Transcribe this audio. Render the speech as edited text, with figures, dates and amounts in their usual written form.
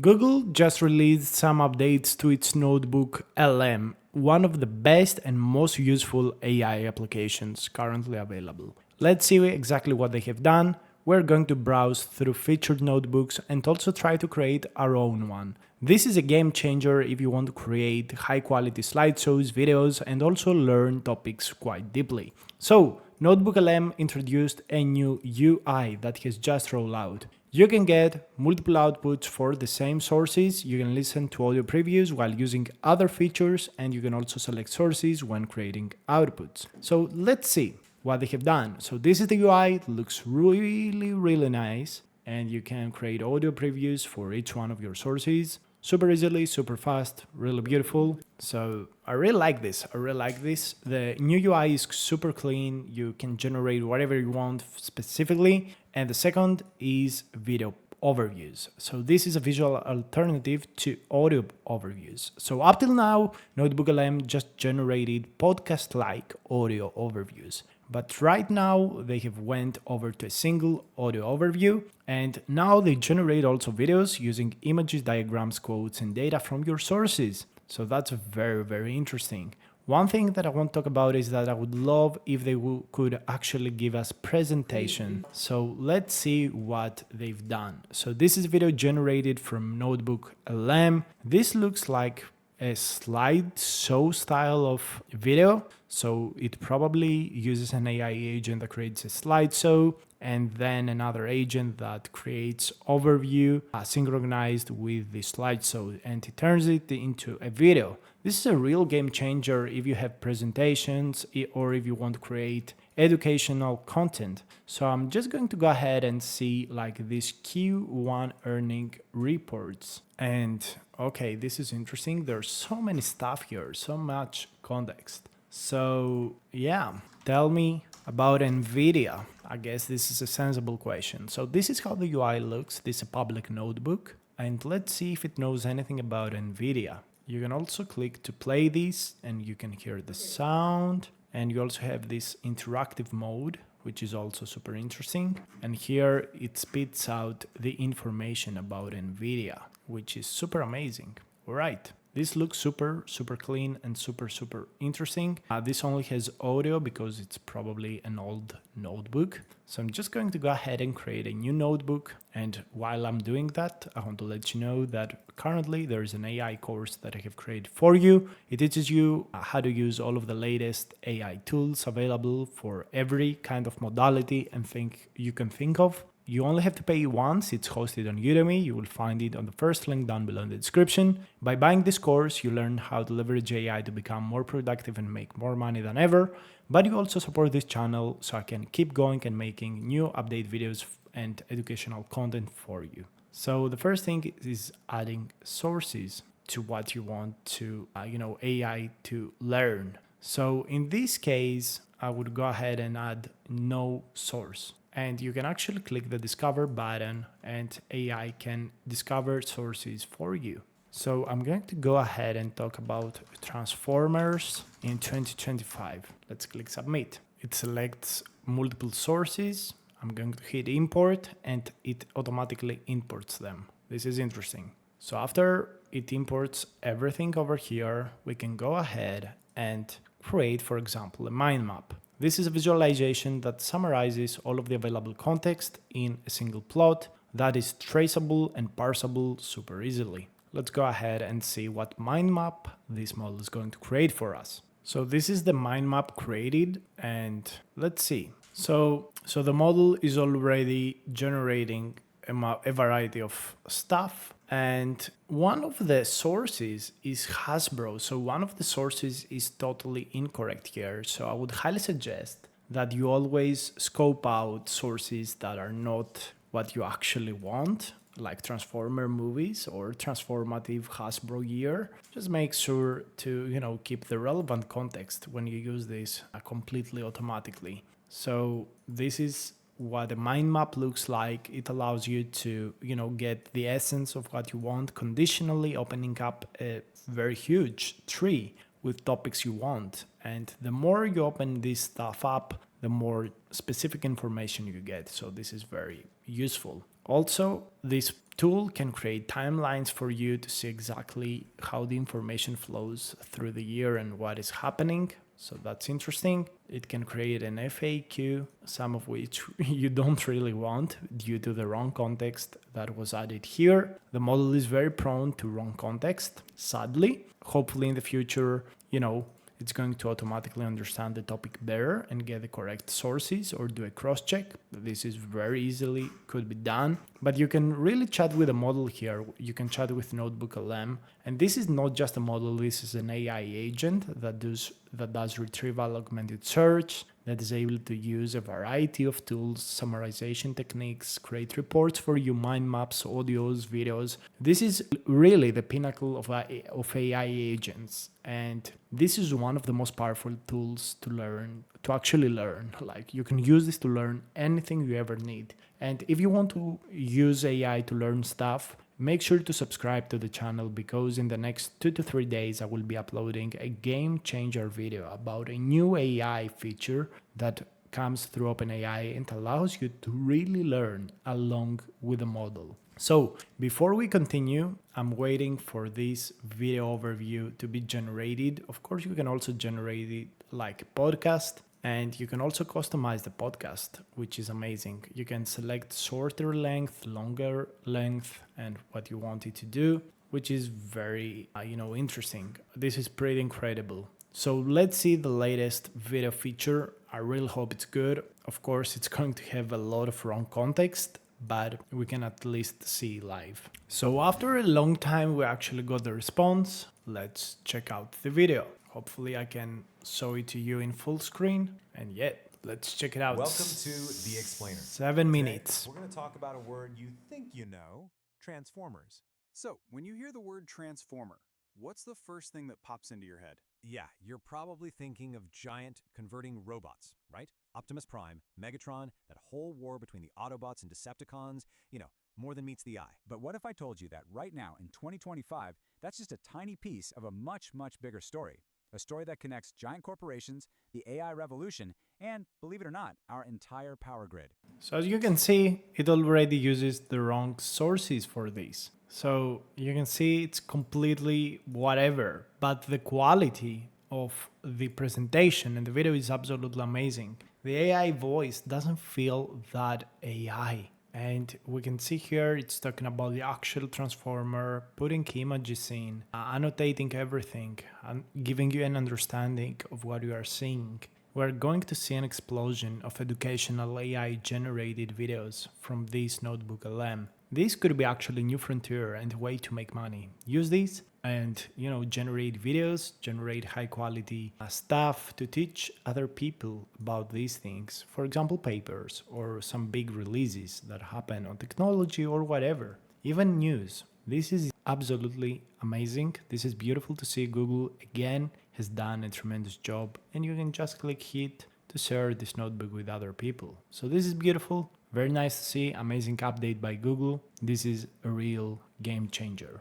Google just released some updates to its NotebookLM, one of the best and most useful AI applications currently available. Let's see exactly what they have done. We're going to browse through featured notebooks and also try to create our own one. This is a game changer if you want to create high quality slideshows, videos, and also learn topics quite deeply. So, NotebookLM introduced a new UI that has just rolled out. You can get multiple outputs for the same sources, you can listen to audio previews while using other features, and you can also select sources when creating outputs. So let's see what they have done. So this is the UI, it looks really nice, and you can create audio previews for each one of your sources. Super easily, super fast, really beautiful. So I really like this. The new UI is super clean. You can generate whatever you want specifically. And the second is video overviews. So this is a visual alternative to audio overviews. So up till now, NotebookLM just generated podcast-like audio overviews. But right now they have went over to a single audio overview, and now they generate also videos using images, diagrams, quotes, and data from your sources. So that's very interesting. One thing that I want to talk about is that I would love if they could actually give us presentation. So let's see what they've done. So this is video generated from NotebookLM. This looks like a slideshow style of video. So it probably uses an AI agent that creates a slideshow and then another agent that creates overview synchronized with the slideshow, and it turns it into a video. This is a real game changer if you have presentations or if you want to create educational content. So I'm just going to go ahead and see like these Q1 earning reports. And okay, this is interesting. There's so many stuff here, so much context. So yeah, tell me about Nvidia. I guess this is a sensible question. So this is how the UI looks. This is a public notebook. And let's see if it knows anything about Nvidia. You can also click to play this and you can hear the sound. And you also have this interactive mode, which is also super interesting. And here it spits out the information about Nvidia, which is super amazing. All right. This looks super clean and super interesting. This only has audio because it's probably an old notebook. So I'm just going to go ahead and create a new notebook. And while I'm doing that, I want to let you know that currently there is an AI course that I have created for you. It teaches you how to use all of the latest AI tools available for every kind of modality and thing you can think of. You only have to pay once. It's hosted on Udemy. You will find it on the first link down below in the description. By buying this course, you learn how to leverage AI to become more productive and make more money than ever. But you also support this channel so I can keep going and making new update videos and educational content for you. So the first thing is adding sources to what you want to, AI to learn. So in this case, I would go ahead and add no source. And you can actually click the discover button and AI can discover sources for you. So I'm going to go ahead and talk about transformers in 2025. Let's click submit. It selects multiple sources. I'm going to hit import and it automatically imports them. This is interesting. So after it imports everything over here, we can go ahead and create, for example, a mind map. This is a visualization that summarizes all of the available context in a single plot that is traceable and parsable super easily. Let's go ahead and see what mind map this model is going to create for us. So this is the mind map created, and let's see. So the model is already generating a variety of stuff. And one of the sources is Hasbro. So one of the sources is totally incorrect here. So I would highly suggest that you always scope out sources that are not what you actually want, like Transformer movies or transformative Hasbro year. Just make sure to, keep the relevant context when you use this completely automatically. So this is what a mind map looks like. It allows you to, get the essence of what you want, conditionally opening up a very huge tree with topics you want. And the more you open this stuff up, the more specific information you get. So this is very useful. Also, this tool can create timelines for you to see exactly how the information flows through the year and what is happening. So that's interesting. It can create an FAQ, some of which you don't really want due to the wrong context that was added here. The model is very prone to wrong context, sadly. Hopefully in the future, it's going to automatically understand the topic better and get the correct sources or do a cross-check. This is very easily could be done, but you can really chat with a model here. You can chat with NotebookLM, and this is not just a model, this is an AI agent that does retrieval augmented search, that is able to use a variety of tools, summarization techniques, create reports for you, mind maps, audios, videos. This is really the pinnacle of AI agents. And this is one of the most powerful tools to actually learn. Like, you can use this to learn anything you ever need. And if you want to use AI to learn stuff, make sure to subscribe to the channel, because in the next 2 to 3 days I will be uploading a game changer video about a new AI feature that comes through OpenAI and allows you to really learn along with the model. So before we continue, I'm waiting for this video overview to be generated. Of course, you can also generate it like a podcast. And you can also customize the podcast, which is amazing. You can select shorter length, longer length, and what you want it to do, which is very, interesting. This is pretty incredible. So let's see the latest video feature. I really hope it's good. Of course, it's going to have a lot of wrong context, but we can at least see live. So after a long time, we actually got the response. Let's check out the video. Hopefully I can show it to you in full screen. And yet, let's check it out. Welcome to The Explainer. 7 minutes. Today, we're going to talk about a word you think you know, transformers. So, when you hear the word transformer, what's the first thing that pops into your head? Yeah, you're probably thinking of giant converting robots, right? Optimus Prime, Megatron, that whole war between the Autobots and Decepticons, more than meets the eye. But what if I told you that right now in 2025, that's just a tiny piece of a much, much bigger story? A story that connects giant corporations, the AI revolution, and, believe it or not, our entire power grid. So as you can see, it already uses the wrong sources for this. So you can see it's completely whatever, but the quality of the presentation and the video is absolutely amazing. The AI voice doesn't feel that AI. And we can see here it's talking about the actual transformer, putting images in, annotating everything, and giving you an understanding of what you are seeing. We're going to see an explosion of educational AI generated videos from this NotebookLM. This could be actually a new frontier and a way to make money. Use this and generate videos, generate high quality stuff to teach other people about these things. For example, papers or some big releases that happen on technology or whatever, even news. This is absolutely amazing. This is beautiful to see. Google again has done a tremendous job, and you can just click hit to share this notebook with other people. So this is beautiful. Very nice to see. Amazing update by Google. This is a real game changer.